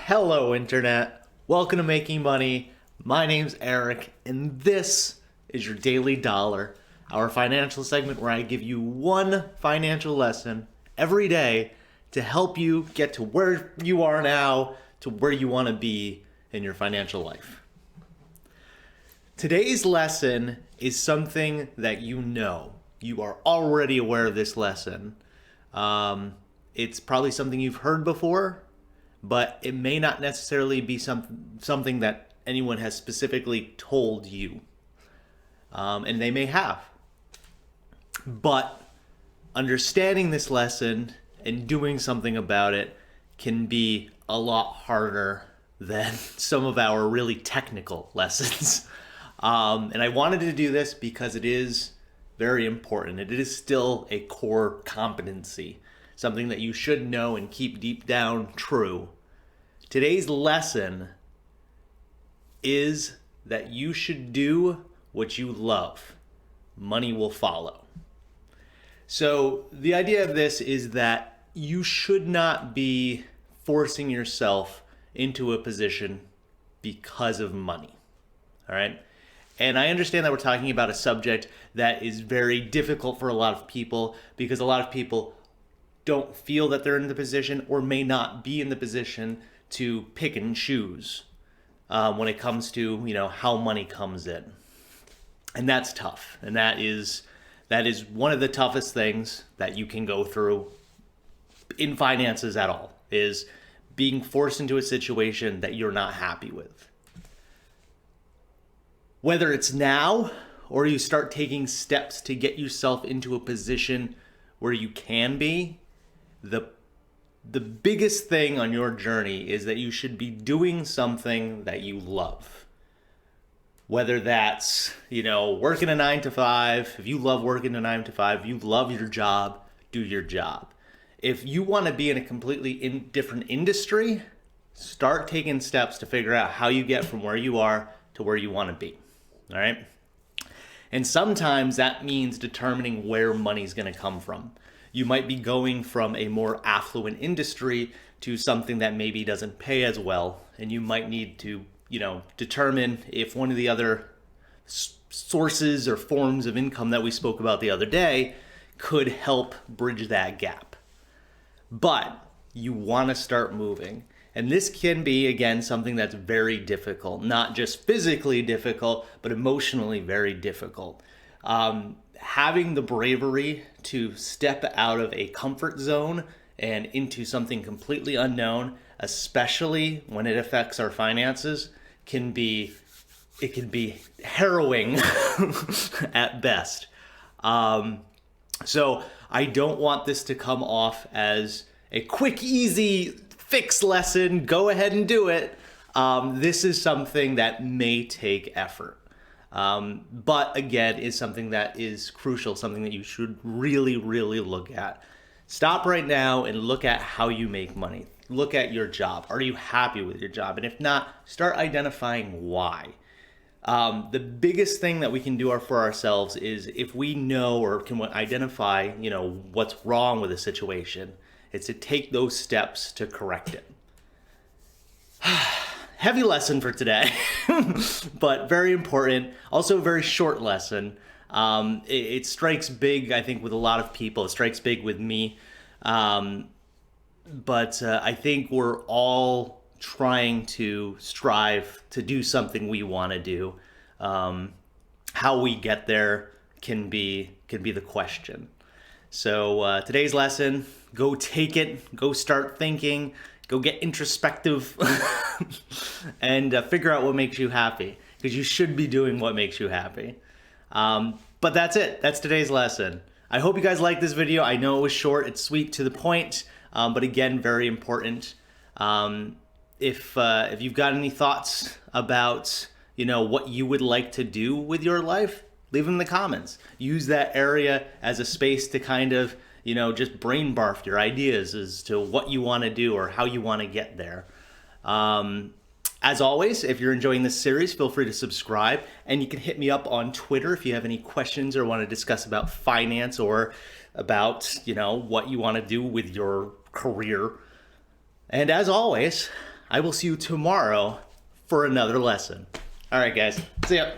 Hello, Internet. Welcome to Making Money. My name's Eric, and this is your Daily Dollar, our financial segment where I give you one financial lesson every day to help you get to where you are now to where you want to be in your financial life. Today's lesson is something that you know. You are already aware of this lesson. It's probably something you've heard before, but it may not necessarily be something that anyone has specifically told you. And they may have. But understanding this lesson and doing something about it can be a lot harder than some of our really technical lessons. And I wanted to do this because it is very important. It is still a core competency, something that you should know and keep deep down true. Today's lesson is that you should do what you love. Money will follow. So the idea of this is that you should not be forcing yourself into a position because of money. All right? And I understand that we're talking about a subject that is very difficult for a lot of people because a lot of people don't feel that they're in the position or may not be in the position to pick and choose when it comes to, how money comes in. And that's tough. And that is one of the toughest things that you can go through in finances at all, is being forced into a situation that you're not happy with. Whether it's now or you start taking steps to get yourself into a position where you can be, the biggest thing on your journey is that you should be doing something that you love. Whether that's, working a 9 to 5, if you love working a 9 to 5, you love your job, do your job. If you want to be in a completely different industry, start taking steps to figure out how you get from where you are to where you want to be. All right? And sometimes that means determining where money's going to come from. You might be going from a more affluent industry to something that maybe doesn't pay as well, and you might need to, determine if one of the other sources or forms of income that we spoke about the other day could help bridge that gap. But you want to start moving. And this can be, again, something that's very difficult, not just physically difficult, but emotionally very difficult. Having the bravery to step out of a comfort zone and into something completely unknown, especially when it affects our finances, can be harrowing at best. So I don't want this to come off as a quick, easy fix lesson, go ahead and do it. This is something that may take effort. But again, is something that is crucial, something that you should really, really look at. Stop right now and look at how you make money. Look at your job. Are you happy with your job? And if not, start identifying why. The biggest thing that we can do for ourselves is if we know or can identify, what's wrong with a situation, it's to take those steps to correct it. Heavy lesson for today, but very important. Also a very short lesson. It strikes big, I think, with a lot of people. It strikes big with me. But I think we're all trying to strive to do something we want to do. How we get there can be the question. So today's lesson, go take it, go start thinking, go get introspective and figure out what makes you happy, because you should be doing what makes you happy. But that's it. That's today's lesson. I hope you guys liked this video. I know it was short. It's sweet, to the point, but again, very important. If you've got any thoughts about what you would like to do with your life, leave them in the comments. Use that area as a space to kind of just brain barf your ideas as to what you want to do or how you want to get there. As always, if you're enjoying this series, feel free to subscribe, and you can hit me up on Twitter if you have any questions or want to discuss about finance or about, what you want to do with your career. And as always, I will see you tomorrow for another lesson. All right, guys. See ya.